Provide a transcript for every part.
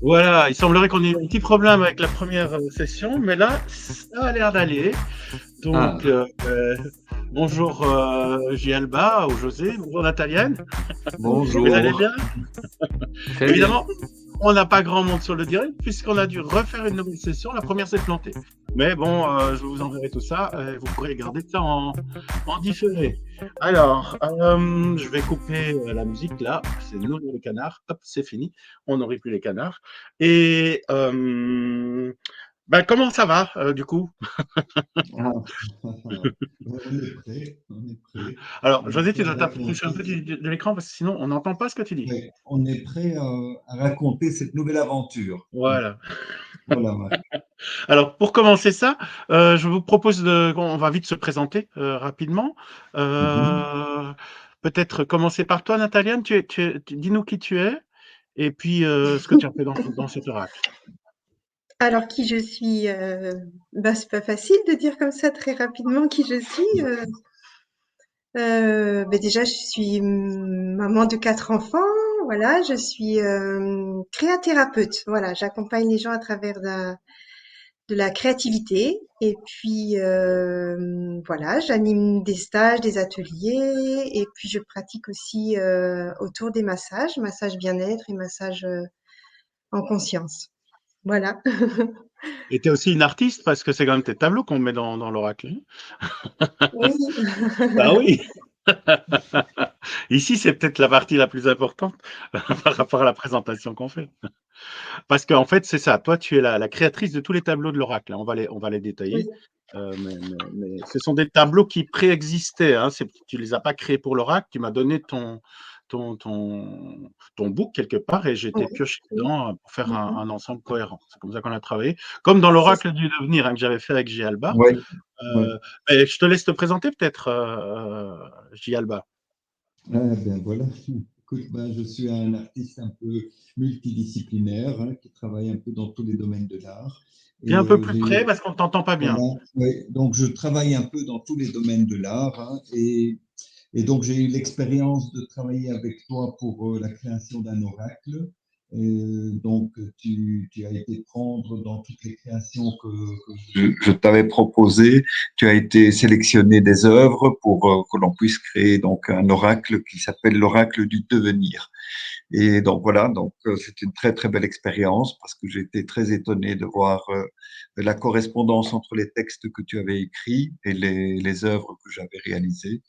Voilà, il semblerait qu'on ait eu un petit problème avec la première session, mais là, ça a l'air d'aller. Ah, Donc, bonjour Gialba ou José, bonjour Natalienne, vous allez bonjour. bien? Très bien. Évidemment, on n'a pas grand monde sur le direct puisqu'on a dû refaire une nouvelle session. La première s'est plantée. Mais bon, je vous enverrai tout ça. Vous pourrez garder ça en différé. Alors, je vais couper la musique là. C'est nous les canards. Hop, c'est fini. On n'aurait plus les canards. Et ben, comment ça va du coup? Ah, on est prêt, on est prêt. Alors, On est José, tu prêt à dois t'approcher un peu raconter. de l'écran parce que sinon on n'entend pas ce que tu dis. Ouais, on est prêt à raconter cette nouvelle aventure. Voilà. Voilà, Marc. Alors, pour commencer ça, je vous propose on va vite se présenter rapidement. Mhm. Euh, Peut-être commencer par toi, Nataliane. Dis-nous qui tu es et puis ce que tu as fait dans cet oracle. Alors qui je suis, bah, c'est pas facile de dire comme ça très rapidement qui je suis. Beh, déjà je suis maman de 4 enfants, voilà, je suis, créathérapeute. Voilà, j'accompagne les gens à travers de la créativité et puis, voilà, j'anime des stages, des ateliers et puis je pratique aussi, autour des massages, massages bien-être et massages, en conscience. Voilà. Et tu es aussi une artiste parce que c'est quand même tes tableaux qu'on met dans l'oracle. Oui. Bah oui. Ici, c'est peut-être la partie la plus importante par rapport à la présentation qu'on fait. Parce qu'en fait, c'est ça. Toi, tu es la créatrice de tous les tableaux de l'oracle. On va les détailler. Oui. Mais ce sont des tableaux qui préexistaient. Hein. Tu ne les as pas créés pour l'oracle. Tu m'as donné ton, ton, ton book quelque part et j'ai été Oui, pioché oui. dedans pour faire Mmh mh. un ensemble cohérent. C'est comme ça qu'on a travaillé. Comme dans C'est ça. l'oracle du devenir hein, que j'avais fait avec J. Alba. Oui, oui. Euh, et je te laisse te présenter peut-être, J. Alba. Ah, ben voilà. Écoute, ben, je suis un artiste un peu multidisciplinaire, hein, qui travaille un peu dans tous les domaines de l'art. Viens Et un peu plus j'ai, près parce qu'on ne t'entend pas voilà, bien. ouais, donc je travaille un peu dans tous les domaines de l'art, hein, et donc, j'ai eu l'expérience de travailler avec toi pour la création d'un oracle. Donc, tu as été prendre dans toutes les créations que je t'avais proposées. Tu as été sélectionner des œuvres pour que l'on puisse créer donc un oracle qui s'appelle l'oracle du devenir. Et donc voilà, donc c'était une très très belle expérience parce que j'ai été très étonné de voir la correspondance entre les textes que tu avais écrits et les œuvres que j'avais réalisées.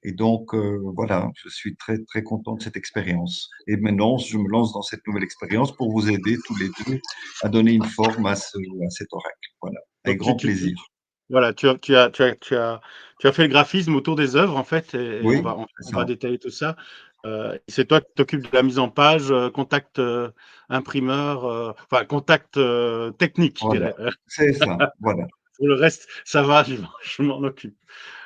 Et donc, voilà, je suis très, très content de cette expérience. Et maintenant, je me lance dans cette nouvelle expérience pour vous aider tous les deux à donner une forme à cet oracle. Voilà, avec Donc, grand plaisir. voilà, tu as fait le graphisme autour des œuvres, en fait, et Oui, c'est on va ça. détailler tout ça. C'est toi qui t'occupes de la mise en page, contact imprimeur, enfin, contact technique, je Voilà, dirais. c'est ça. Voilà. Pour le reste, ça va, je m'en occupe.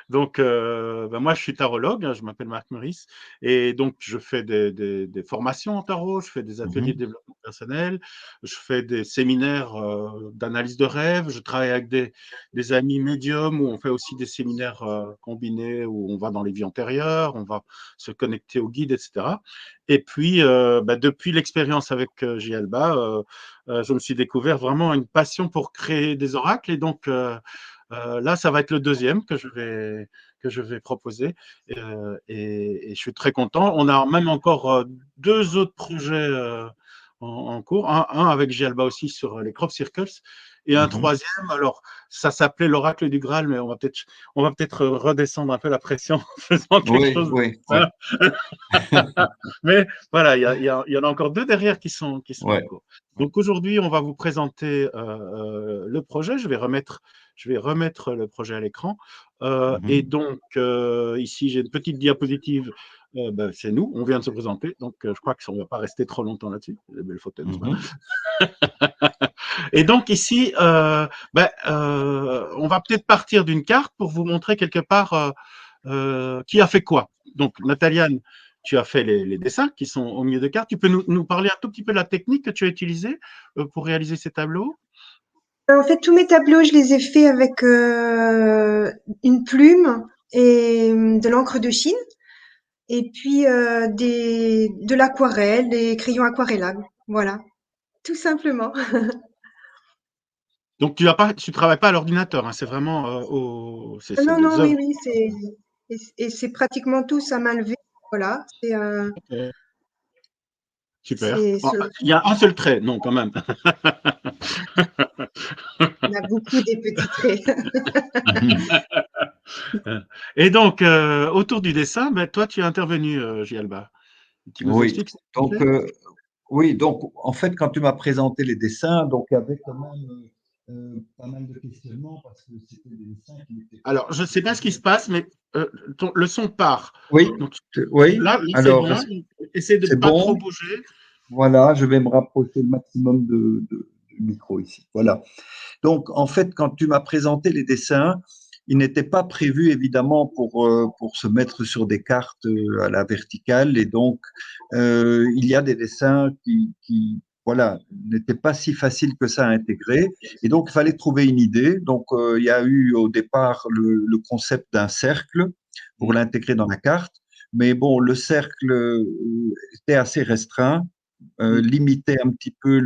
Donc, bah, moi, je suis tarologue, hein, je m'appelle Marc Meurice, et donc je fais des formations en tarot, je fais des ateliers de Mhm. développement personnel, je fais des séminaires d'analyse de rêve, je travaille avec des amis médiums où on fait aussi des séminaires combinés où on va dans les vies antérieures, on va se connecter aux guides, etc. Et puis, bah, depuis l'expérience avec JLBA, je me suis découvert vraiment une passion pour créer des oracles, et donc là, ça va être le deuxième que je vais proposer et je suis très content. On a même encore deux autres projets en cours, un avec Gialba aussi sur les crop circles et un Mhm. troisième. Alors, ça s'appelait l'oracle du Graal, mais on va peut-être redescendre un peu la pression en faisant quelque Oui, chose oui, de oui, ça. Mais voilà, il y en a encore deux derrière qui sont en oui. cours. Donc aujourd'hui, on va vous présenter le projet. Je vais remettre le projet à l'écran. Et Mhm. donc, ici, j'ai une petite diapositive. Ben, c'est nous, on vient de se présenter. Donc, je crois qu'on ne va pas rester trop longtemps là-dessus. Les belles photos, n'est-ce pas? Mhm. Et donc, ici, ben, on va peut-être partir d'une carte pour vous montrer quelque part qui a fait quoi. Donc, Nataliane, tu as fait les dessins qui sont au milieu de cartes. Tu peux nous parler un tout petit peu de la technique que tu as utilisée pour réaliser ces tableaux? En fait, tous mes tableaux, je les ai faits avec, une plume et de l'encre de Chine et puis, de l'aquarelle, des crayons aquarellables. Voilà. tout simplement. Donc tu travailles pas à l'ordinateur, hein, c'est vraiment Ah c'est non, des non, oui, œuvres. oui, et c'est pratiquement tous à main levée. Voilà, Ok, super. c'est, Bon, ce- il y a un seul trait, non, quand même. on a beaucoup des petits traits. Et donc, autour du dessin, ben, toi, tu es intervenu, Gialba. Tu nous Oui, expliques ce que tu donc fais? oui, donc en fait, quand tu m'as présenté les dessins, donc il y avait quand même pas mal de questionnements parce que c'était des dessins qui n'étaient pas Alors, je ne sais pas ce qui se passe, mais le son part. Oui, Donc oui. là, c'est Alors, bon. Essaie de ne c'est pas trop bon. bouger. Voilà, je vais me rapprocher le maximum du micro ici. Voilà. Donc, en fait, quand tu m'as présenté les dessins, ils n'étaient pas prévus évidemment pour se mettre sur des cartes à la verticale. Et donc, il y a des dessins voilà, n'étaient pas si faciles que ça à intégrer. Et donc, il fallait trouver une idée. Donc, il y a eu au départ le concept d'un cercle pour l'intégrer dans la carte. Mais bon, le cercle était assez restreint, limiter un petit peu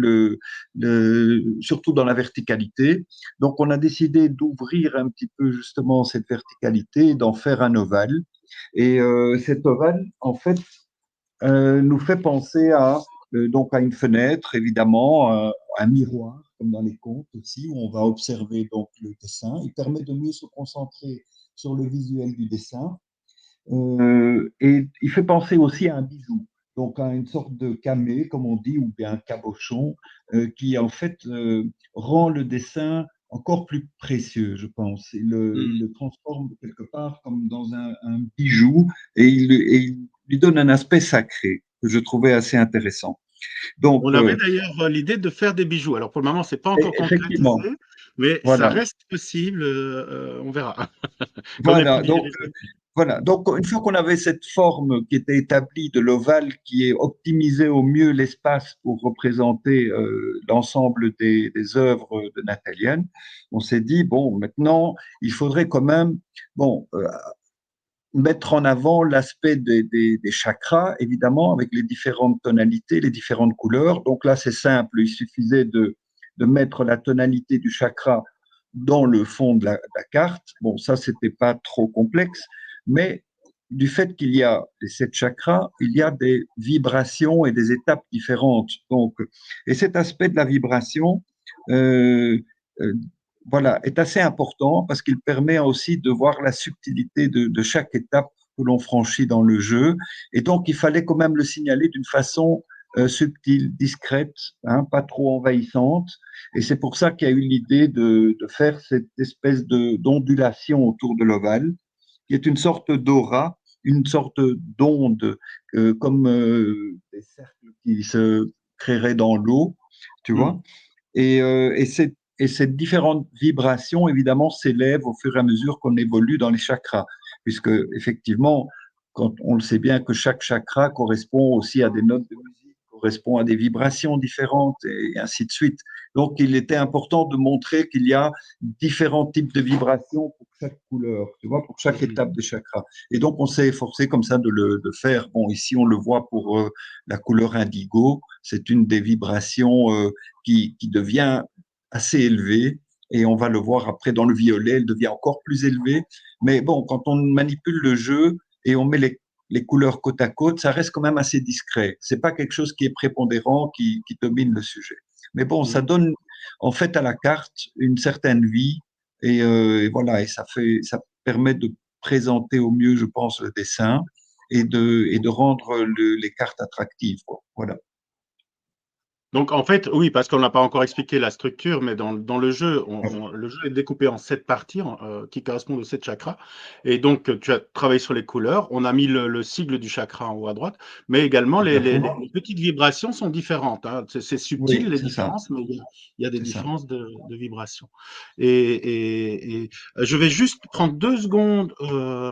surtout dans la verticalité. Donc, on a décidé d'ouvrir un petit peu justement cette verticalité, d'en faire un ovale. Et cet ovale, en fait, nous fait penser donc à une fenêtre, évidemment, un miroir, comme dans les contes aussi, où on va observer donc le dessin. Il permet de mieux se concentrer sur le visuel du dessin. Et il fait penser aussi à un bijou, donc à une sorte de camée, comme on dit, ou bien un cabochon, qui en fait rend le dessin encore plus précieux, je pense. Il le transforme quelque part comme dans un bijou et il lui donne un aspect sacré que je trouvais assez intéressant. Donc, On avait d'ailleurs l'idée de faire des bijoux. Alors pour le moment, c'est pas encore concrétisé, effectivement, mais ça voilà. reste possible. On verra. Quand on est Voilà, plus donc dirigé. voilà. Donc une fois qu'on avait cette forme qui était établie de l'ovale, qui est optimisée au mieux l'espace pour représenter l'ensemble des œuvres de Natalienne, on s'est dit bon, maintenant il faudrait quand même bon mettre en avant l'aspect des chakras, évidemment, avec les différentes tonalités, les différentes couleurs. Donc là, c'est simple, il suffisait de mettre la tonalité du chakra dans le fond de la carte. Bon, ça, c'était pas trop complexe, mais du fait qu'il y a les 7 chakras, il y a des vibrations et des étapes différentes. Donc, et cet aspect de la vibration, euh, euh, voilà, est assez important parce qu'il permet aussi de voir la subtilité de chaque étape que l'on franchit dans le jeu. Et donc, il fallait quand même le signaler d'une façon subtile, discrète, hein, pas trop envahissante. Et c'est pour ça qu'il y a eu l'idée de faire cette espèce d'ondulation autour de l'ovale, qui est une sorte d'aura, une sorte d'onde, comme des cercles qui se créeraient dans l'eau, tu vois. Hmm. Et ces différentes vibrations, évidemment, s'élèvent au fur et à mesure qu'on évolue dans les chakras, puisque effectivement, quand on le sait bien que chaque chakra correspond aussi à des notes de musique, correspond à des vibrations différentes et ainsi de suite. Donc, il était important de montrer qu'il y a différents types de vibrations pour chaque couleur, tu vois, pour chaque Mhm. étape des chakras. Et donc, on s'est efforcé comme ça de faire. Bon, ici, on le voit pour la couleur indigo, c'est une des vibrations qui devient assez élevée. Et on va le voir après dans le violet, elle devient encore plus élevée. Mais bon, quand on manipule le jeu et on met les couleurs côte à côte, ça reste quand même assez discret. C'est pas quelque chose qui est prépondérant, qui domine le sujet. Mais bon, ça Mhm. donne en fait à la carte une certaine vie et voilà, et ça permet de présenter au mieux, je pense, le dessin et de rendre les cartes attractives, quoi. Voilà. Donc en fait, oui, parce qu'on n'a pas encore expliqué la structure, mais dans le jeu, le jeu est découpé en 7 parties qui correspondent aux 7 chakras. Et donc, tu as travaillé sur les couleurs. On a mis le sigle du chakra en haut à droite, mais également Tout à fait. les petites vibrations sont différentes, hein. C'est subtil Oui, les c'est ça, différences, mais il y a des c'est ça. différences de vibrations. Et je vais juste prendre 2 secondes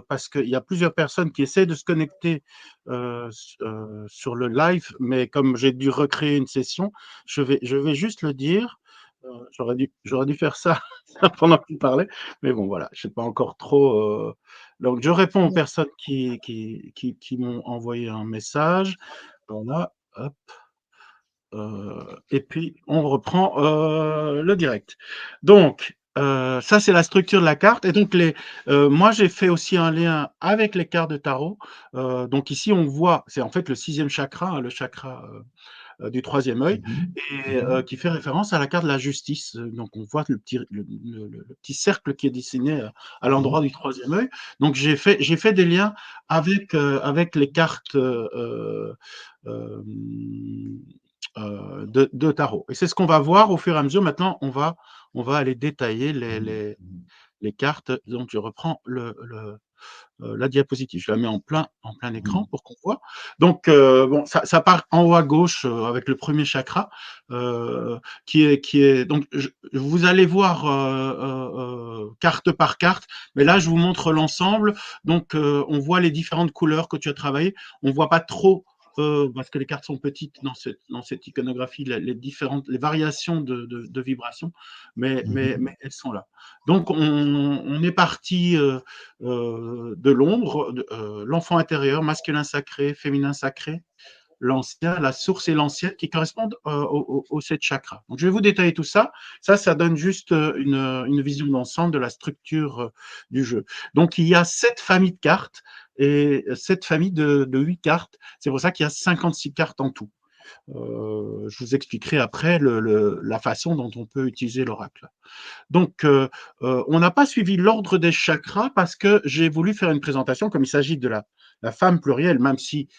parce qu'il y a plusieurs personnes qui essaient de se connecter sur le live, mais comme j'ai dû recréer une session, je vais juste le dire. J'aurais dû faire ça pendant que tu parlais, mais bon, voilà, je sais pas encore trop. Donc, je réponds aux personnes qui m'ont envoyé un message. Voilà, hop, et puis on reprend le direct. Donc, ça c'est la structure de la carte. Et donc moi j'ai fait aussi un lien avec les cartes de tarot. Donc ici on voit, c'est en fait le 6e chakra, hein, le chakra du 3e œil, et qui fait référence à la carte de la justice. Donc on voit le petit cercle qui est dessiné à l'endroit du 3e œil. Donc j'ai fait des liens avec les cartes de tarot. Et c'est ce qu'on va voir au fur et à mesure. Maintenant, on va aller détailler les cartes. Donc je reprends la diapositive. Je la mets en plein écran pour qu'on voit. Donc, bon, ça part en haut à gauche avec le premier chakra, qui est donc, vous allez voir carte par carte, mais là, je vous montre l'ensemble. Donc, on voit les différentes couleurs que tu as travaillées. On ne voit pas trop. Parce que les cartes sont petites dans cette iconographie, les variations de vibrations, mais elles sont là. Donc, on est parti de l'ombre, l'enfant intérieur, masculin sacré, féminin sacré, l'ancien, la source et l'ancienne qui correspondent aux 7 chakras. Donc, je vais vous détailler tout ça. Ça donne juste une vision d'ensemble de la structure du jeu. Donc, il y a 7 familles de cartes et 7 familles de 8 cartes. C'est pour ça qu'il y a 56 cartes en tout. Je vous expliquerai après la façon dont on peut utiliser l'oracle. Donc, on n'a pas suivi l'ordre des chakras parce que j'ai voulu faire une présentation, comme il s'agit de la femme plurielle, même si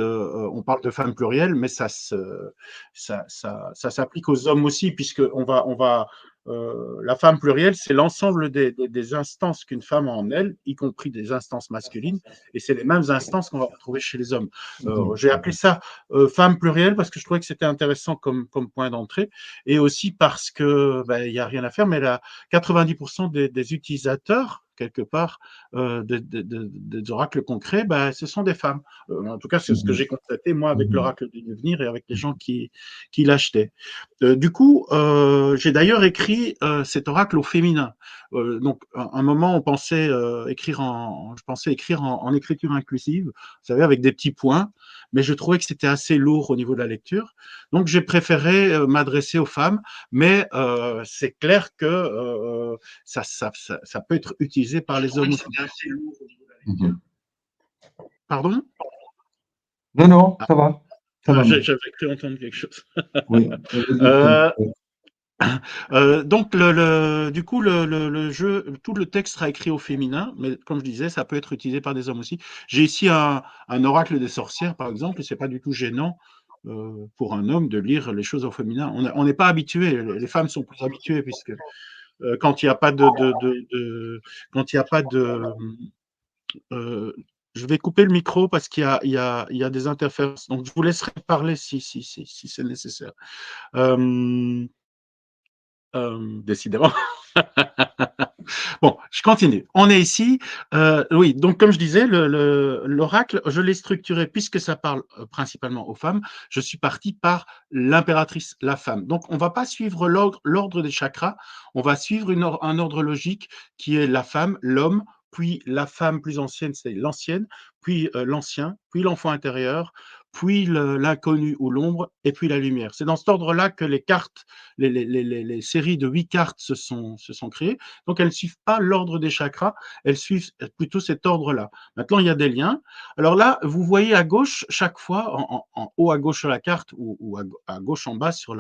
on parle de femme plurielle, mais ça s'applique aux hommes aussi, puisque la femme plurielle, c'est l'ensemble des instances qu'une femme a en elle, y compris des instances masculines, et c'est les mêmes instances qu'on va retrouver chez les hommes. J'ai appelé ça femme plurielle parce que je trouvais que c'était intéressant comme point d'entrée, et aussi parce que il n'y a rien à faire, mais 90% des utilisateurs, quelque part, des oracles concrets, ce sont des femmes. En tout cas, c'est ce que j'ai constaté, moi, avec l'oracle du devenir et avec les gens qui l'achetaient. Du coup, j'ai d'ailleurs écrit cet oracle au féminin. Donc, à un moment, je pensais écrire en écriture inclusive, vous savez, avec des petits points, mais je trouvais que c'était assez lourd au niveau de la lecture. Donc, j'ai préféré m'adresser aux femmes, mais c'est clair que ça peut être utilisé par les hommes aussi. Pardon? Non, non, ça va. Ça va, J'avais Max. cru entendre quelque chose. Oui, vas-y, Donc, du coup, le jeu, tout le texte sera écrit au féminin, mais comme je disais, ça peut être utilisé par des hommes aussi. J'ai ici un oracle des sorcières, par exemple, et c'est pas du tout gênant pour un homme de lire les choses au féminin. On n'est pas habitué, les femmes sont plus habituées, puisque quand il n'y a pas quand il y a pas de je vais couper le micro parce qu'il y a des interférences. Donc, je vous laisserai parler si c'est nécessaire. Décidément. Bon, je continue. On est ici. Oui, donc comme je disais, l'oracle, je l'ai structuré puisque ça parle principalement aux femmes. Je suis parti par l'impératrice, la femme. Donc, on ne va pas suivre l'ordre des chakras. On va suivre un ordre logique qui est la femme, l'homme, puis la femme plus ancienne, c'est l'ancienne, puis l'ancien, puis l'enfant intérieur, puis l'inconnu ou l'ombre, et puis la lumière. C'est dans cet ordre-là que les cartes, les séries de 8 cartes se sont créées. Donc, elles ne suivent pas l'ordre des chakras, elles suivent plutôt cet ordre-là. Maintenant, il y a des liens. Alors là, vous voyez à gauche, chaque fois, en haut à gauche sur la carte ou à gauche en bas sur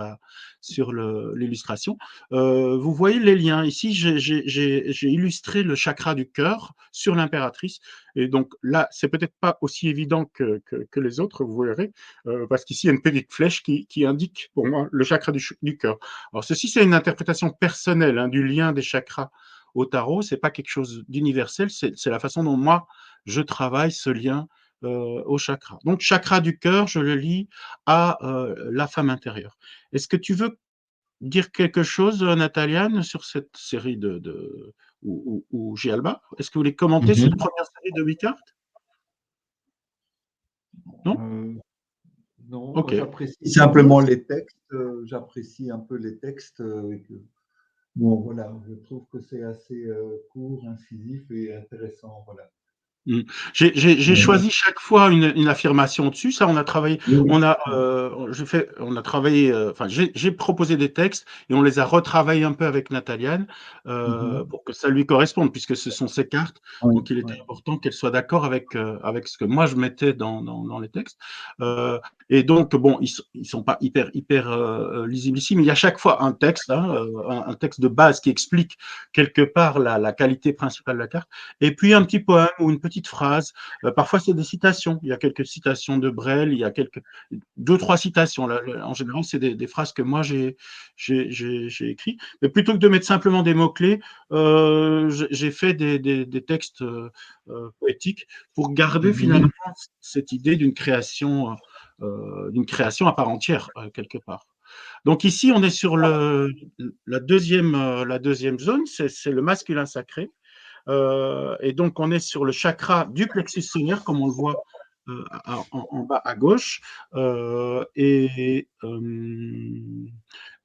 l'illustration, vous voyez les liens. Ici, j'ai illustré le chakra du cœur sur l'impératrice. Et donc là, c'est peut-être pas aussi évident que les autres, vous verrez, parce qu'ici, il y a une petite flèche qui indique pour moi le chakra du cœur. Alors, ceci, c'est une interprétation personnelle du lien des chakras au tarot. Ce n'est pas quelque chose d'universel, c'est la façon dont moi, je travaille ce lien au chakra. Donc, chakra du cœur, je le lis à la femme intérieure. Est-ce que tu veux dire quelque chose, Nataliane, sur cette série ou Gialba? Est-ce que vous voulez commenter cette première série de 8 cartes? Non? non, moi Ok. j'apprécie simplement les textes, j'apprécie un peu les textes. Bon, voilà, je trouve que c'est assez court, incisif et intéressant. Voilà. Mmh. J'ai Ouais. choisi chaque fois une affirmation dessus. Ça, on a travaillé, Oui. on a travaillé, enfin, j'ai proposé des textes et on les a retravaillés un peu avec Nataliane, Mhm. pour que ça lui corresponde puisque ce sont ses cartes. Oui, Donc il était important qu'elle soit d'accord avec ce que moi je mettais dans les textes. Heu et donc bon, ils sont pas hyper, lisibles ici, mais il y a chaque fois un texte, hein, un texte de base qui explique quelque part la qualité principale de la carte et puis un petit poème ou une petite phrase. Parfois, c'est des citations. Il y a quelques citations de Brel, il y a quelques deux, trois citations. Là, en général, c'est des phrases que moi j'ai écrites. Mais plutôt que de mettre simplement des mots-clés, j'ai fait des textes poétiques pour garder finalement Mhm. cette idée d'une création à part entière, quelque part. Donc ici, on est sur la deuxième zone, c'est le masculin sacré. Et donc, on est sur le chakra du plexus solaire, comme on le voit en bas à gauche.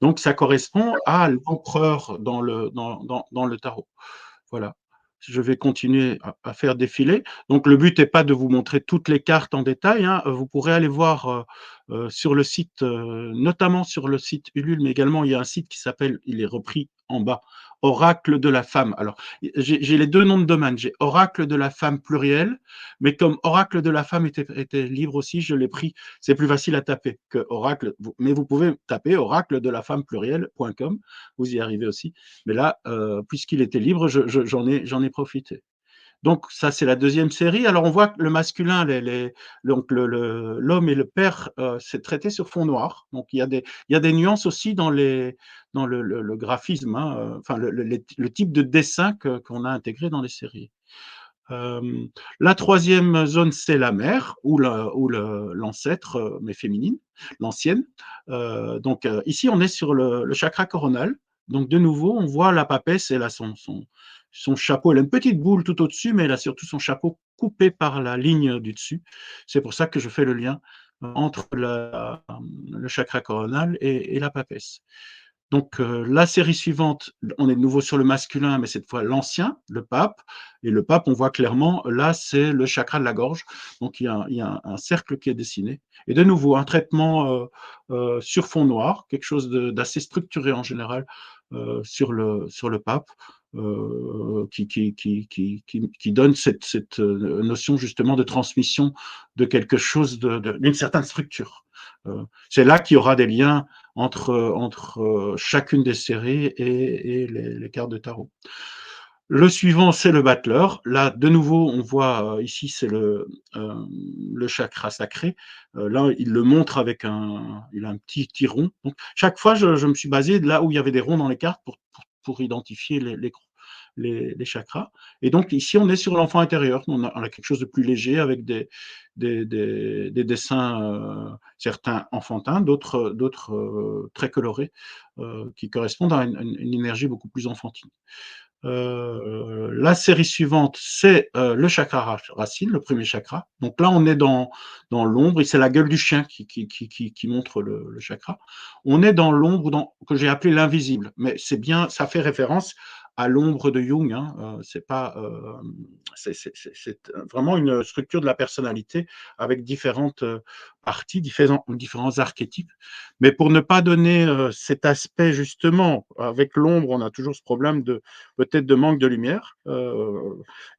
Donc, ça correspond à l'empereur dans le tarot. Voilà. Je vais continuer à faire défiler. Donc, le but n'est pas de vous montrer toutes les cartes en détail, hein. Vous pourrez aller voir sur le site, notamment sur le site Ulule, mais également il y a un site qui s'appelle, il est repris en bas, Oracle de la femme. Alors, j'ai les deux noms de domaine. J'ai Oracle de la femme pluriel, mais comme Oracle de la femme était libre aussi, je l'ai pris. C'est plus facile à taper que Oracle. Mais vous pouvez taper oracle de la femme pluriel.com. Vous y arrivez aussi. Mais là, puisqu'il était libre, j'en ai profité. Donc ça, c'est la deuxième série. Alors on voit que le masculin, donc l'homme et le père, c'est traité sur fond noir. Donc il y a des nuances aussi dans le graphisme, hein, enfin le type de dessin qu'on a intégré dans les séries. Euh, la troisième zone, c'est la mère ou l'ancêtre, mais féminine, l'ancienne. Donc ici, on est sur le chakra coronal. Donc de nouveau, on voit la papesse, elle a son chapeau, elle a une petite boule tout au-dessus, mais elle a surtout son chapeau coupé par la ligne du dessus. C'est pour ça que je fais le lien entre le chakra coronal et la papesse. Donc la série suivante, on est de nouveau sur le masculin, mais cette fois l'ancien, le pape. Et le pape, on voit clairement, là, c'est le chakra de la gorge. Donc il y a un cercle qui est dessiné. Et de nouveau, un traitement sur fond noir, quelque chose d'assez structuré en général sur le pape. Qui donne cette notion justement de transmission de quelque chose d'une certaine structure. C'est là qu'il y aura des liens entre chacune des séries et les cartes de tarot. Le suivant, c'est le battleur. Là, de nouveau, on voit ici, c'est le chakra sacré. Là, il le montre avec il a un petit rond. Donc, chaque fois, je me suis basé là où il y avait des ronds dans les cartes pour identifier les chakras. Et donc, ici, on est sur l'enfant intérieur. On a quelque chose de plus léger avec des dessins, certains enfantins, d'autres très colorés, qui correspondent à une énergie beaucoup plus enfantine. La série suivante, c'est le chakra racine, le premier chakra. Donc là, on est dans l'ombre, et c'est la gueule du chien qui montre le chakra. On est dans l'ombre que j'ai appelé l'invisible, mais c'est bien, ça fait référence à l'ombre de Jung. Hein. C'est pas, c'est vraiment une structure de la personnalité avec différentes parties, différents archétypes. Mais pour ne pas donner cet aspect, justement, avec l'ombre, on a toujours ce problème peut-être de manque de lumière.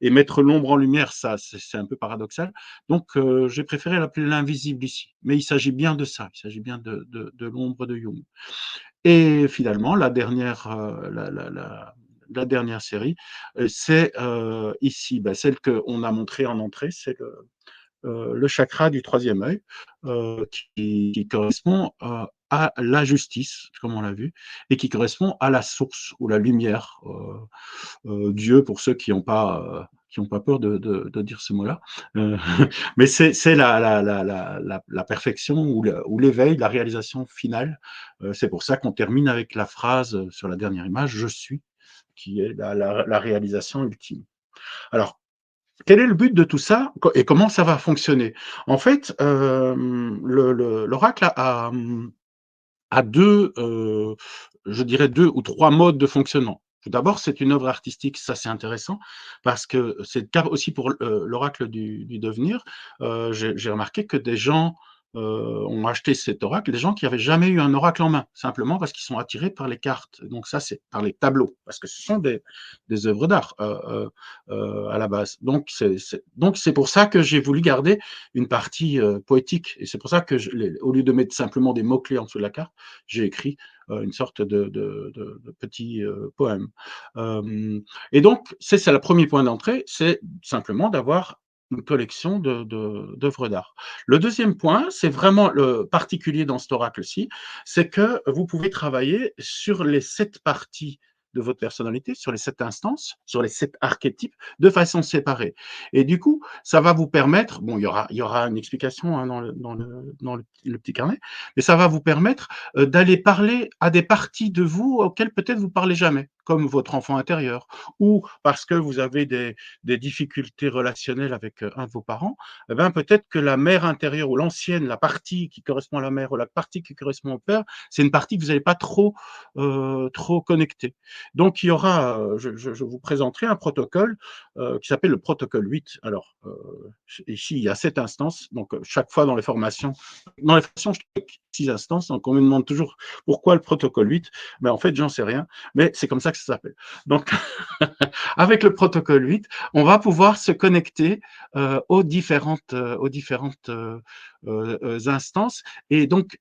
Et mettre l'ombre en lumière, ça, c'est un peu paradoxal. Donc, j'ai préféré l'appeler l'invisible ici. Mais il s'agit bien de ça. Il s'agit bien de l'ombre de Jung. Et finalement, la dernière série, c'est ici, celle qu'on a montrée en entrée, c'est le chakra du troisième œil, qui correspond à la justice, comme on l'a vu, et qui correspond à la source ou la lumière, Dieu pour ceux qui ont pas peur de dire ce mot-là. Euh, mais c'est la perfection ou l'éveil, la réalisation finale. C'est pour ça qu'on termine avec la phrase sur la dernière image, je suis, qui est la réalisation ultime. Alors, quel est le but de tout ça et comment ça va fonctionner? En fait, l'oracle a deux, je dirais deux ou trois modes de fonctionnement. Tout d'abord, c'est une œuvre artistique, ça c'est intéressant, parce que c'est le cas aussi pour l'oracle du devenir. J'ai remarqué que des gens ont acheté cet oracle, des gens qui n'avaient jamais eu un oracle en main, simplement parce qu'ils sont attirés par les cartes. Donc ça, c'est par les tableaux, parce que ce sont des œuvres d'art à la base. Donc c'est pour ça que j'ai voulu garder une partie poétique. Et c'est pour ça que, au lieu de mettre simplement des mots-clés en dessous de la carte, j'ai écrit une sorte de petit poème. Et donc, c'est le premier point d'entrée, c'est simplement d'avoir une collection d'œuvres d'art. Le deuxième point, c'est vraiment le particulier dans cet oracle-ci, c'est que vous pouvez travailler sur les 7 parties de votre personnalité, sur les 7 instances, sur les 7 archétypes, de façon séparée. Et du coup, ça va vous permettre, bon, il y aura une explication hein, dans le petit carnet, mais ça va vous permettre d'aller parler à des parties de vous auxquelles peut-être vous parlez jamais, comme votre enfant intérieur, ou parce que vous avez des difficultés relationnelles avec un de vos parents, eh ben, peut-être que la mère intérieure ou l'ancienne, la partie qui correspond à la mère ou la partie qui correspond au père, c'est une partie que vous n'allez pas trop connecter. Donc, il y aura, je vous présenterai un protocole qui s'appelle le protocole 8. Alors, ici, il y a 7 instances, donc chaque fois dans les formations, je fais 6 instances, donc on me demande toujours pourquoi le protocole 8. Ben, en fait, j'en sais rien, mais c'est comme ça que ça s'appelle. Donc, avec le protocole 8, on va pouvoir se connecter aux différentes instances et donc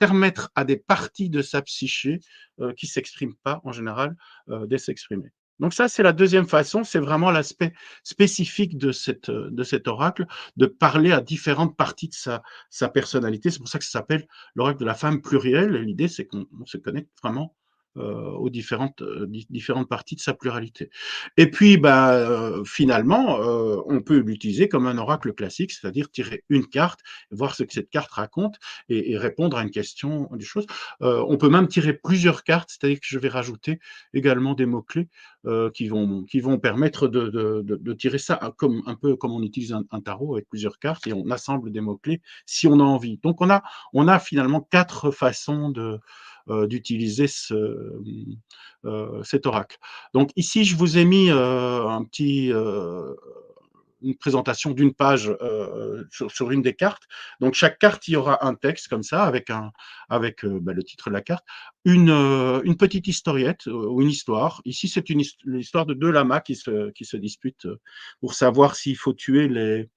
permettre à des parties de sa psyché qui ne s'expriment pas en général de s'exprimer. Donc ça, c'est la deuxième façon, c'est vraiment l'aspect spécifique de cet oracle, de parler à différentes parties de sa personnalité. C'est pour ça que ça s'appelle l'oracle de la femme plurielle. Et l'idée, c'est qu'on se connecte vraiment aux différentes parties de sa pluralité. Et puis, finalement, on peut l'utiliser comme un oracle classique, c'est-à-dire tirer une carte, voir ce que cette carte raconte et répondre à une question, des choses. On peut même tirer plusieurs cartes, c'est-à-dire que je vais rajouter également des mots-clés qui vont permettre de tirer ça un peu comme on utilise un tarot avec plusieurs cartes et on assemble des mots-clés si on a envie. Donc, on a finalement 4 façons d'utiliser cet oracle. Donc ici, je vous ai mis une présentation d'une page sur une des cartes. Donc chaque carte, il y aura un texte comme ça avec le titre de la carte, une petite historiette ou une histoire. Ici, c'est l'histoire de 2 lamas qui se disputent pour savoir s'il faut tuer les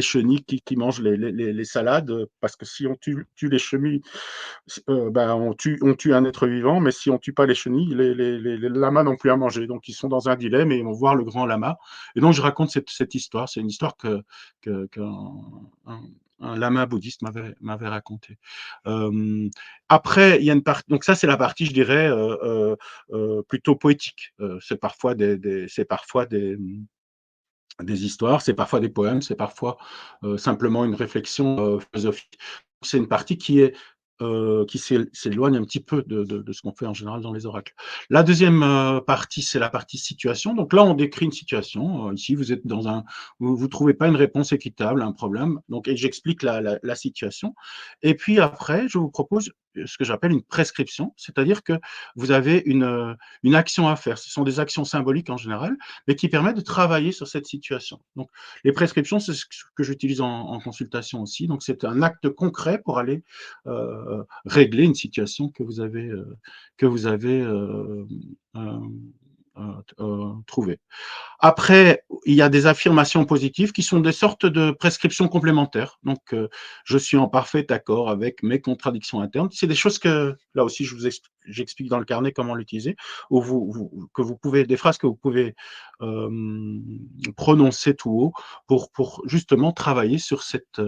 chenilles qui mangent les salades, parce que si on tue les chenilles, on tue un être vivant, mais si on tue pas les chenilles, les lamas n'ont plus à manger. Donc ils sont dans un dilemme et ils vont voir le grand lama. Et donc je raconte cette histoire. C'est une histoire qu'un un lama bouddhiste m'avait racontée. Après, il y a une partie. Donc ça, c'est la partie, je dirais, plutôt poétique. C'est parfois des histoires, c'est parfois des poèmes, c'est parfois simplement une réflexion philosophique. C'est une partie qui s'éloigne un petit peu de ce qu'on fait en général dans les oracles. La deuxième partie, c'est la partie situation. Donc là, on décrit une situation. Ici, vous êtes vous trouvez pas une réponse équitable à un problème. Donc, et j'explique la situation. Et puis après, je vous propose ce que j'appelle une prescription, c'est-à-dire que vous avez une action à faire. Ce sont des actions symboliques en général, mais qui permettent de travailler sur cette situation. Donc, les prescriptions, c'est ce que j'utilise en consultation aussi. Donc, c'est un acte concret pour aller régler une situation que vous avez trouvée. Après, il y a des affirmations positives qui sont des sortes de prescriptions complémentaires. Donc, je suis en parfait accord avec mes contradictions internes. C'est des choses que, là aussi, j'explique dans le carnet comment l'utiliser, des phrases que vous pouvez prononcer tout haut pour justement travailler sur cette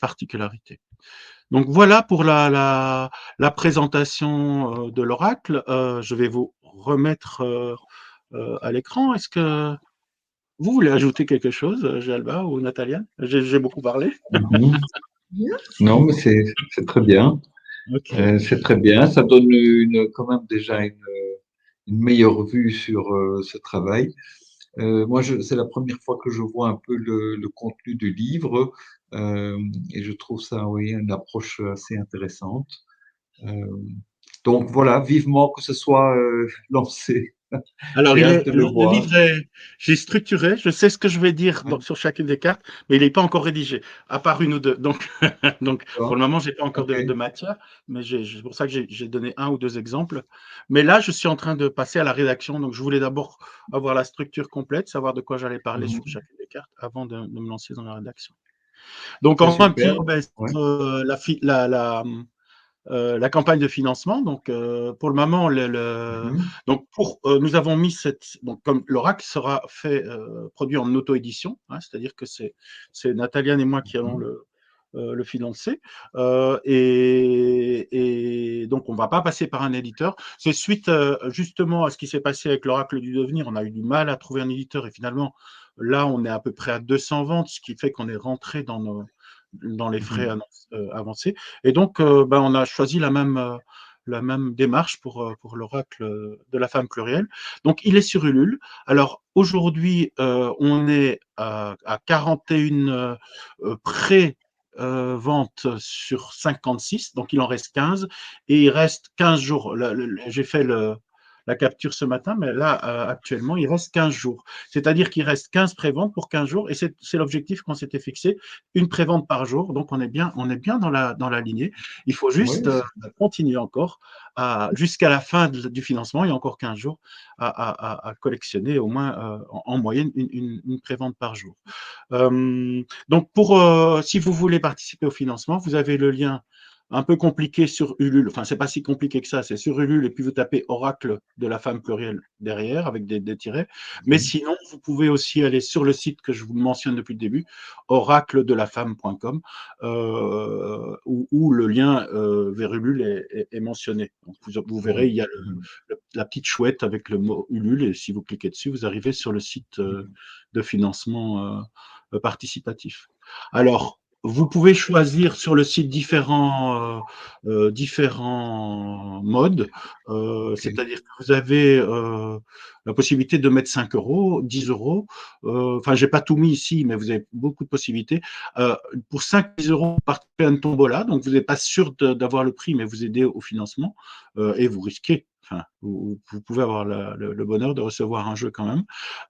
particularité. Donc voilà pour la présentation de l'oracle. Je vais vous remettre à l'écran. Est-ce que vous voulez ajouter quelque chose, Jalba ou Natalia? J'ai beaucoup parlé. Mhm. Bien. Non, mais c'est très bien. Ok. C'est très bien. Ça donne quand même déjà une meilleure vue sur ce travail. Moi, c'est la première fois que je vois un peu le contenu du livre et je trouve ça, oui, une approche assez intéressante. Euh, Donc voilà, vivement que ce soit lancé. Alors, J'ai hâte de le le voir. livre est, j'ai structuré, je sais ce que je vais dire Ouais, sur chacune des cartes, mais il n'est pas encore rédigé, à part une ou deux. Donc, donc pour le d'accord. moment, j'ai pas encore Ok. de matière, mais c'est pour ça que j'ai donné un ou deux exemples. Mais là, je suis en train de passer à la rédaction, donc je voulais d'abord avoir la structure complète, savoir de quoi j'allais parler sur Mhm. chacune des cartes avant de me lancer dans la rédaction. Donc, C'est en un petit super. mot, ben, Ouais. sur la campagne de financement. Donc, pour le moment, Mhm. donc nous avons mis donc comme l'oracle sera produit en auto-édition, hein, c'est-à-dire que c'est Nathaliane et moi qui allons Mhm. le financer. Et donc, on ne va pas passer par un éditeur. C'est suite justement à ce qui s'est passé avec l'oracle du devenir. On a eu du mal à trouver un éditeur et finalement, là, on est à peu près à 200 ventes, ce qui fait qu'on est rentré dans les frais Mhm. avancés. Et donc, ben, on a choisi la même démarche pour l'oracle de la femme plurielle. Donc, il est sur Ulule. Alors, aujourd'hui, on est à 41 pré-ventes sur 56, donc il en reste 15, et il reste 15 jours. J'ai fait la capture ce matin, mais là, actuellement, il reste 15 jours. C'est-à-dire qu'il reste 15 préventes pour 15 jours, et c'est l'objectif qu'on s'était fixé, une prévente par jour. Donc, on est bien dans la lignée. Il faut juste Oui, continuer encore jusqu'à la fin du financement, il y a encore 15 jours, à collectionner au moins en moyenne une prévente par jour. Donc, si vous voulez participer au financement, vous avez le lien un peu compliqué sur Ulule. Enfin, c'est pas si compliqué que ça. C'est sur Ulule et puis vous tapez Oracle de la femme plurielle derrière avec des tirets. Mais mhm. sinon, vous pouvez aussi aller sur le site que je vous mentionne depuis le début, oracledelafemme.com, où le lien vers Ulule est mentionné. Donc, vous verrez, Oui. il y a Mhm. la petite chouette avec le mot Ulule et si vous cliquez dessus, vous arrivez sur le site Mhm. de financement participatif. Alors, vous pouvez choisir sur le site différents modes, Ok. c'est-à-dire que vous avez la possibilité de mettre 5 euros, 10 euros. Enfin, j'ai pas tout mis ici, mais vous avez beaucoup de possibilités. Pour 5, 10 euros, vous participez à une tombola, donc vous n'êtes pas sûr d'avoir le prix, mais vous aidez au financement et vous risquez. Enfin, vous pouvez avoir le bonheur de recevoir un jeu quand même.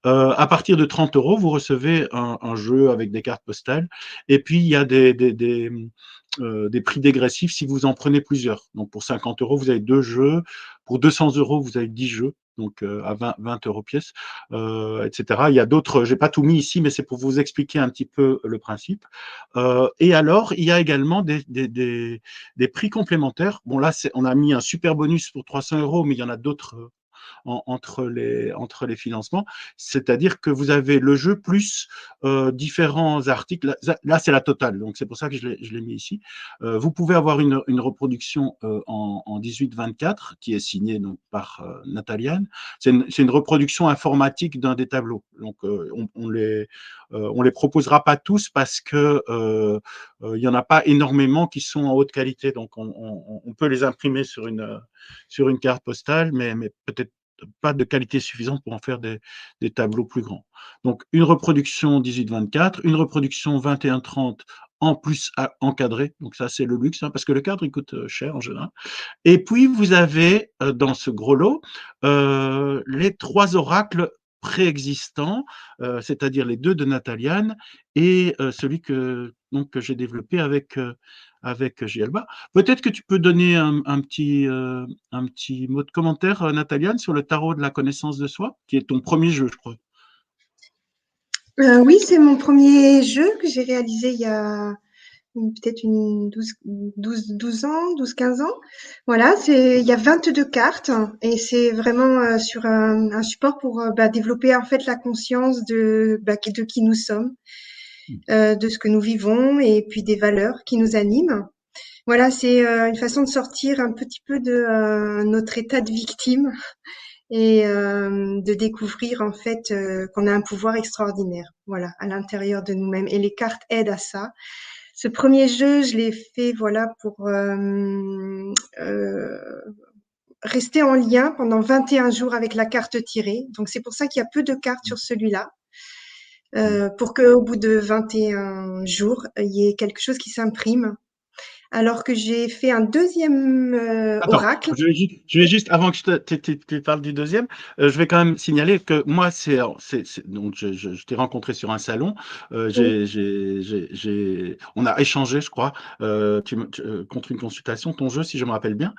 À partir de 30 euros, vous recevez un jeu avec des cartes postales. Et puis, il y a des prix dégressifs si vous en prenez plusieurs. Donc, pour 50 euros, vous avez 2 jeux. Pour 200 euros, vous avez 10 jeux. Donc, à 20 euros pièce, etc. Il y a d'autres, je n'ai pas tout mis ici, mais c'est pour vous expliquer un petit peu le principe. Et alors, il y a également des prix complémentaires. Bon, là, on a mis un super bonus pour 300 euros, mais il y en a d'autres entre les financements. C'est-à-dire que vous avez le jeu plus différents articles. Là, c'est la totale, donc c'est pour ça que je l'ai mis ici. Vous pouvez avoir une reproduction en 18-24 qui est signée donc, par Nathaliane. C'est une reproduction informatique d'un des tableaux. Donc, on les proposera pas tous parce que il y en a pas énormément qui sont en haute qualité. Donc, on peut les imprimer sur une carte postale, mais peut-être pas de qualité suffisante pour en faire des tableaux plus grands. Donc, une reproduction 18-24, une reproduction 21-30 en plus encadré. Donc, ça, c'est le luxe, hein, parce que le cadre, il coûte cher en général. Et puis, vous avez dans ce gros lot les 3 oracles préexistants, c'est-à-dire les 2 de Nathaliane et celui que j'ai développé avec Gielba. Peut-être que tu peux donner un petit mot de commentaire, Nathaliane, sur le tarot de la connaissance de soi, qui est ton premier jeu, je crois. Oui, c'est mon premier jeu que j'ai réalisé il y a peut-être une 12 ans, 12-15 ans. Voilà, il y a 22 cartes et c'est vraiment sur un support pour développer en fait la conscience de qui nous sommes, de ce que nous vivons et puis des valeurs qui nous animent. Voilà, c'est une façon de sortir un petit peu de notre état de victime et de découvrir en fait qu'on a un pouvoir extraordinaire, voilà, à l'intérieur de nous-mêmes. Et les cartes aident à ça. Ce premier jeu, je l'ai fait, voilà, pour rester en lien pendant 21 jours avec la carte tirée. Donc c'est pour ça qu'il y a peu de cartes sur celui-là. Pour qu'au bout de 21 jours, il y ait quelque chose qui s'imprime alors que j'ai fait un deuxième Attends, oracle. je vais juste, avant que tu parles du deuxième, je vais quand même signaler que moi, donc je t'ai rencontré sur un salon, Oui, on a échangé, je crois, contre une consultation, ton jeu, si je me rappelle bien,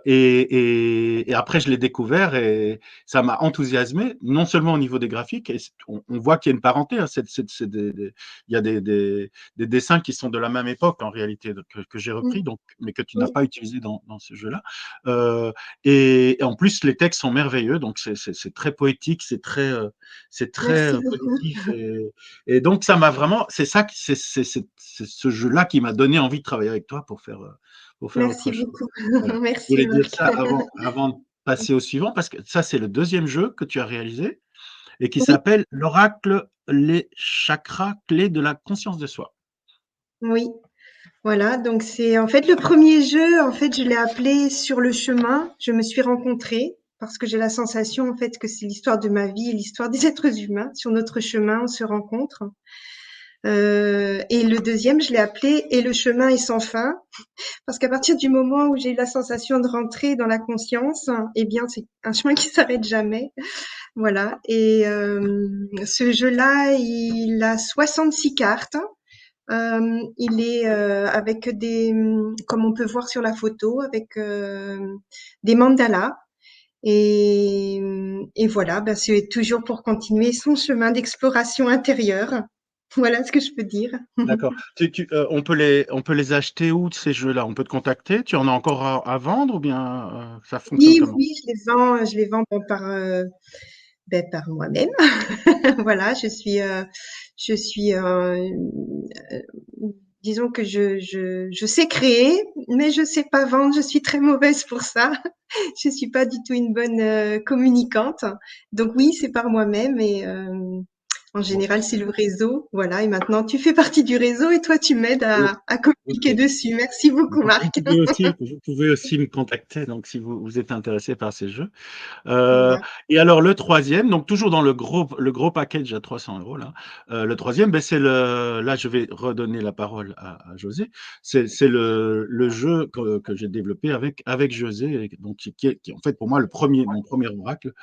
et après, je l'ai découvert et ça m'a enthousiasmé, non seulement au niveau des graphiques, et on voit qu'il y a une parenté, hein, il y a des dessins qui sont de la même époque, en réalité, que j'ai repris, oui, donc, mais que tu n'as oui. pas utilisé dans ce jeu-là. Et en plus, les textes sont merveilleux, donc c'est très poétique, c'est très Merci beaucoup. positif. Et donc, ça m'a vraiment, c'est ça, c'est ce jeu-là qui m'a donné envie de travailler avec toi pour faire autre Merci chose. beaucoup. Voilà. Je Merci voulais dire Marc. ça avant de passer au suivant, parce que ça, c'est le deuxième jeu que tu as réalisé et qui Oui, s'appelle l'Oracle, les chakras clés de la conscience de soi. oui. Voilà, donc c'est en fait le premier jeu, en fait, je l'ai appelé Sur le chemin. Je me suis rencontrée parce que j'ai la sensation en fait que c'est l'histoire de ma vie et l'histoire des êtres humains. Sur notre chemin, on se rencontre. Et le deuxième, je l'ai appelé Et le chemin est sans fin parce qu'à partir du moment où j'ai eu la sensation de rentrer dans la conscience, eh bien, c'est un chemin qui s'arrête jamais. Voilà. Et ce jeu-là, il a 66 cartes. Il est avec comme on peut voir sur la photo, avec des mandalas. Et voilà, ben c'est toujours pour continuer son chemin d'exploration intérieure. Voilà ce que je peux dire. D'accord. On peut les acheter où ces jeux-là? On peut te contacter? Tu en as encore à vendre ou bien ça fonctionne Oui, comment? oui, je les vends bon, par moi-même. Voilà, je suis, disons que je sais créer, mais je sais pas vendre. Je suis très mauvaise pour ça. Je suis pas du tout une bonne communicante. Donc oui, c'est par moi-même et en Bon, général, c'est le réseau. Voilà. Et maintenant, tu fais partie du réseau et toi, tu m'aides oui, à communiquer ok. dessus. Merci beaucoup, Marc. Vous pouvez aussi me contacter, donc si vous êtes intéressé par ces jeux. Euh, Voilà. et alors le troisième, donc toujours dans le gros package à 300 euros là. Le troisième, ben c'est là je vais redonner la parole à José. C'est le jeu que j'ai développé avec José, donc qui est en fait pour moi mon premier oracle,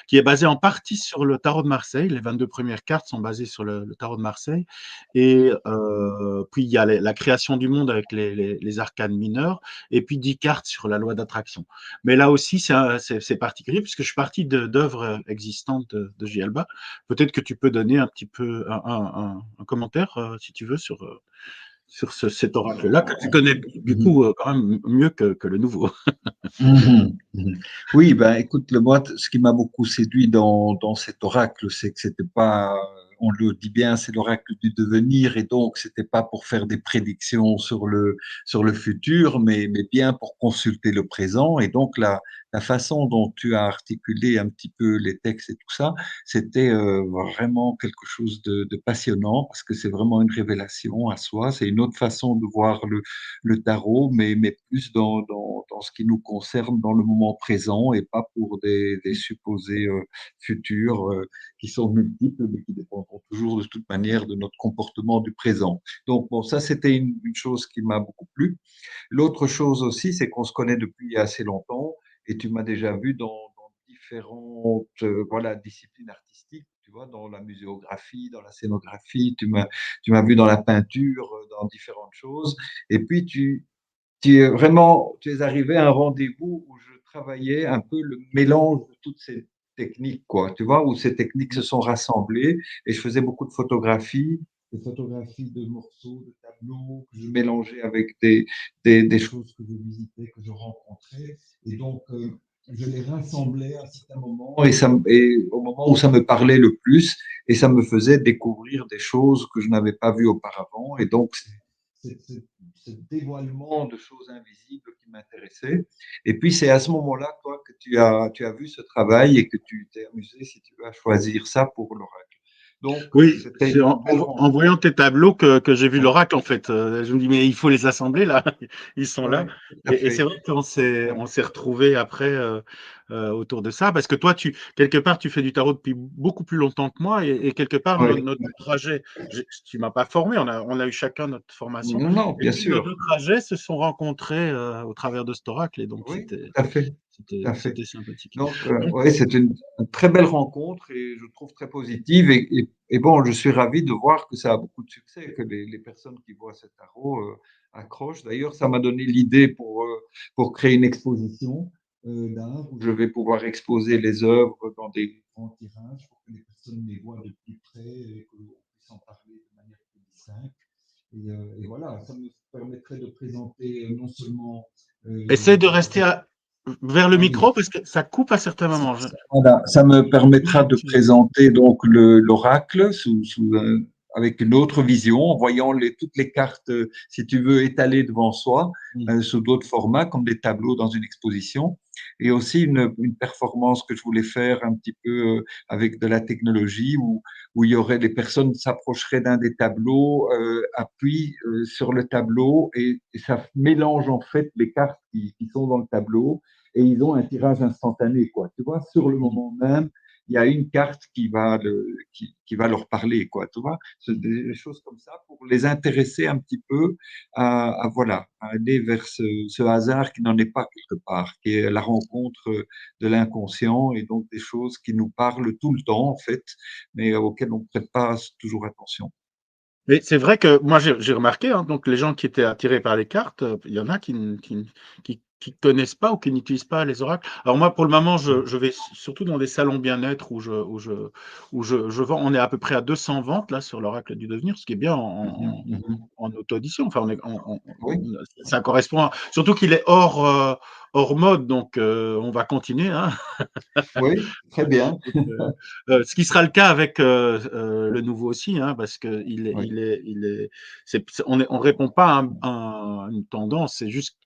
qui est basé en partie sur le tarot de Marseille. Les 22 premières cartes sont basées sur le tarot de Marseille. Et puis il y a la création du monde avec les arcanes mineurs, et puis 10 cartes sur la loi d'attraction. Mais là aussi, c'est particulier puisque je suis parti d'œuvres existantes de J. Alba. Peut-être que tu peux donner un petit peu un commentaire, si tu veux, sur cet oracle-là, que tu connais du Mhm. coup quand même mieux que le nouveau. Mhm. Mhm. Oui, ben écoute, moi, ce qui m'a beaucoup séduit dans cet oracle, c'est que c'était pas, on le dit bien, c'est l'oracle du devenir, et donc c'était pas pour faire des prédictions sur le futur, mais bien pour consulter le présent. Et donc la façon dont tu as articulé un petit peu les textes et tout ça, c'était vraiment quelque chose de passionnant, parce que c'est vraiment une révélation à soi. C'est une autre façon de voir le tarot, mais plus dans ce qui nous concerne dans le moment présent et pas pour des supposés futurs qui sont multiples, mais qui dépendront toujours de toute manière de notre comportement du présent. Donc, bon, ça, c'était une chose qui m'a beaucoup plu. L'autre chose aussi, c'est qu'on se connaît depuis assez longtemps et tu m'as déjà vu dans différentes voilà, disciplines artistiques. Tu vois, dans la muséographie, dans la scénographie, tu m'as vu dans la peinture, dans différentes choses. Et puis, tu es arrivé à un rendez-vous où je travaillais un peu le mélange de toutes ces techniques, quoi. Tu vois, où ces techniques se sont rassemblées et je faisais beaucoup de photographies, des photographies de morceaux, de tableaux que je mélangeais avec des choses que je visitais, que je rencontrais. Et donc, je les rassemblais à un certain moment et au moment où ça me parlait le plus et ça me faisait découvrir des choses que je n'avais pas vues auparavant. Et donc, ce dévoilement de choses invisibles qui m'intéressait. Et puis, c'est à ce moment-là, toi, que tu as vu ce travail et que tu t'es amusé, si tu veux, à choisir ça pour l'oracle. Donc, Oui, c'était c'est une belle en rencontre. voyant tes tableaux que j'ai vu Ouais, l'oracle, en fait. Je me dis, mais il faut les assembler là, ils sont là. ouais, tout à Et c'est fait. vrai on Ouais. s'est retrouvés après autour de ça, parce que toi, quelque part, tu fais du tarot depuis beaucoup plus longtemps que moi, et quelque part, Ouais. notre trajet, tu m'as pas formé, on a eu chacun notre formation, Non, non, et bien puis nos sûr. deux trajets se sont rencontrés au travers de cet oracle, et donc Oui, tout à fait, tout à fait. c'était sympathique. Donc, Donc, ouais, c'est une très belle rencontre et je trouve très positive. Et bon, je suis ravi de voir que ça a beaucoup de succès, que les personnes qui voient cet tarot accrochent. D'ailleurs, ça m'a donné l'idée pour créer une exposition d'art où je vais pouvoir exposer les œuvres dans des grands tirages pour que les personnes les voient de plus près et qu'on puisse en parler de manière plus simple. Et voilà, ça me permettrait de présenter non seulement essaie de les rester vers le ah micro, oui. parce que ça coupe à certains moments. Voilà, ça me permettra de présenter donc l'oracle avec une autre vision, en voyant toutes les cartes, si tu veux, étalées devant soi, sous d'autres formats, comme des tableaux dans une exposition. Et aussi une performance que je voulais faire un petit peu avec de la technologie, où il y aurait des personnes qui s'approcheraient d'un des tableaux, appuient sur le tableau, et ça mélange en fait les cartes qui sont dans le tableau et ils ont un tirage instantané, quoi. Tu vois, sur le moment même, il y a une carte qui va leur parler, quoi. Tu vois, c'est des choses comme ça pour les intéresser un petit peu voilà, à aller vers ce hasard qui n'en est pas quelque part, qui est la rencontre de l'inconscient et donc des choses qui nous parlent tout le temps, en fait, mais auxquelles on ne prête pas toujours attention. Mais c'est vrai que moi j'ai remarqué, hein, donc les gens qui étaient attirés par les cartes, il y en a qui connaissent pas ou qui n'utilisent pas les oracles. Alors moi, pour le moment, je vais surtout dans des salons bien-être je vends. On est à peu près à 200 ventes là sur l'oracle du devenir, ce qui est bien Mhm, mhm. en auto-édition. Enfin, Oui, ça correspond surtout qu'il est hors mode, donc on va continuer, hein. oui, très bien. Ce qui sera le cas avec le nouveau aussi, hein, parce que Oui, on répond pas à une tendance,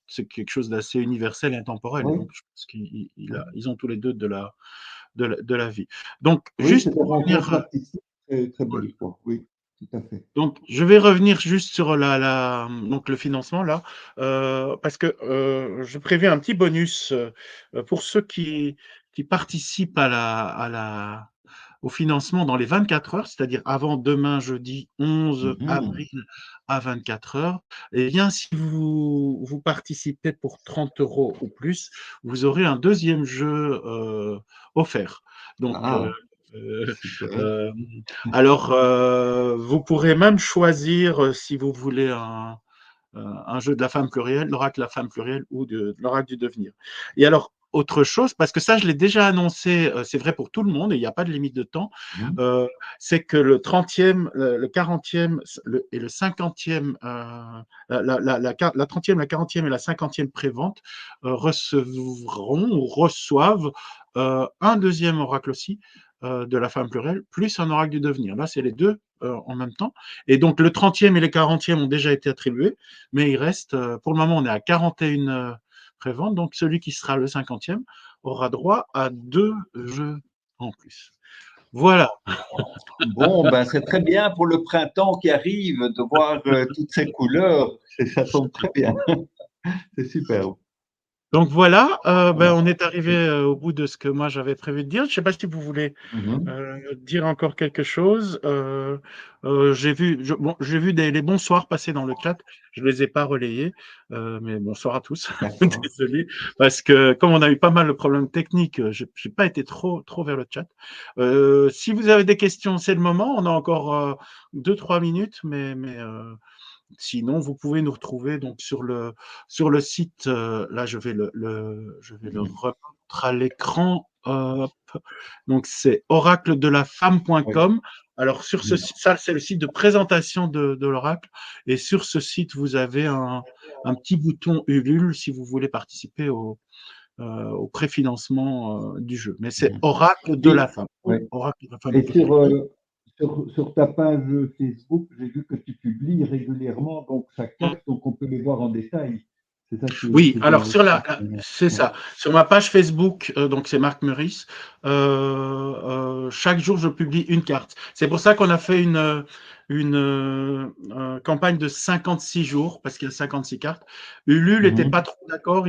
c'est quelque chose d'assez universel et intemporel. oui, Donc, je pense ils ont tous les deux de la vie. Donc, oui, juste c'est une pour revenir, rencontre artistique très, très ouais. belle, quoi. Oui, tout à fait. Donc, je vais revenir juste sur donc le financement là, parce que je préviens un petit bonus pour ceux qui participent au financement dans les 24 heures, c'est-à-dire avant demain, jeudi 11 Mhm. avril à 24 heures. Eh bien, si vous participez pour 30 euros ou plus, vous aurez un deuxième jeu offert. Donc, Ah, euh, super. euh, alors, vous pourrez même choisir si vous voulez un jeu de la femme plurielle, l'oracle de la femme plurielle ou de l'oracle du devenir. Et alors, autre chose, parce que ça, je l'ai déjà annoncé, c'est vrai pour tout le monde et il n'y a pas de limite de temps, Mhm. euh, c'est que le 30e, le 40e et le 50e, la 30e, la 40e et la 50e prévente recevront ou reçoivent un deuxième oracle aussi de la femme plurielle, plus un oracle du devenir. Là, c'est les deux en même temps. Et donc, le 30e et les 40e ont déjà été attribués, mais il reste, pour le moment, on est à 41 préventes, donc celui qui sera le 50e aura droit à 2 jeux en plus. Voilà. Bon, ben, c'est très bien pour le printemps qui arrive de voir toutes ces couleurs. Ça tombe très bien. C'est superbe. Donc voilà, ben, Voilà. on est arrivé au bout de ce que moi j'avais prévu de dire. Je ne sais pas si vous voulez Mhm. dire encore quelque chose. J'ai vu les bonsoirs passer dans le chat. Je ne les ai pas relayés, mais bonsoir à tous. D'accord. Désolé, parce que comme on a eu pas mal de problèmes techniques, je n'ai pas été trop vers le chat. Si vous avez des questions, c'est le moment. On a encore 2-3 minutes, mais sinon, vous pouvez nous retrouver donc sur le site. Là, je vais le Mhm. remettre à l'écran. Hop. Donc, c'est Oui. oracledelafemme.com. Alors, Mhm. ça, c'est le site de présentation de l'oracle. Et sur ce site, vous avez un petit bouton Ulule si vous voulez participer au préfinancement du jeu. Mais c'est Mhm. Oracle de la Et, femme. oui. Oracle de la femme Et pluriel. sur ta page Facebook, j'ai vu que tu publies régulièrement donc chaque carte, donc on peut les voir en détail. C'est ça, Oui, tu alors dois sur c'est ouais. ça. Sur ma page Facebook, donc c'est Marc Meurice, chaque jour je publie une carte. C'est pour ça qu'on a fait une campagne de 56 jours, parce qu'il y a 56 cartes. Ulule n'était pas Mhm, trop d'accord,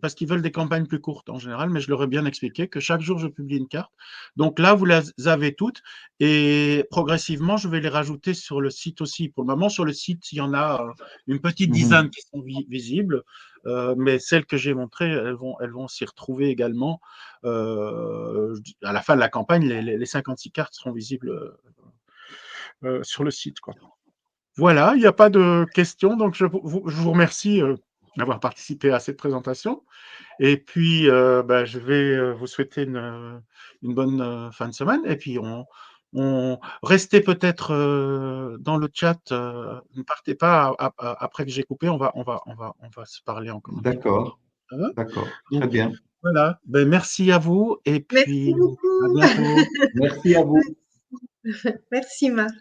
parce qu'ils veulent des campagnes plus courtes en général, mais je leur ai bien expliqué que chaque jour je publie une carte. Donc là, vous les avez toutes, et progressivement, je vais les rajouter sur le site aussi. Pour le moment, sur le site, il y en a une petite dizaine mhm. qui sont visibles. Mais celles que j'ai montrées, elles vont s'y retrouver également. À la fin de la campagne, les 56 cartes seront visibles sur le site, quoi. Voilà, il n'y a pas de questions, donc je vous remercie d'avoir participé à cette présentation. Et puis, bah, je vais vous souhaiter une bonne fin de semaine. Et puis, restez peut-être dans le chat. Ne partez pas après que j'ai coupé. On va se parler encore un petit peu. D'accord, Ça va? d'accord, très Donc, bien. voilà. Ben, merci à vous. Et Merci puis, à beaucoup. bientôt. Merci à vous. Merci, Marc.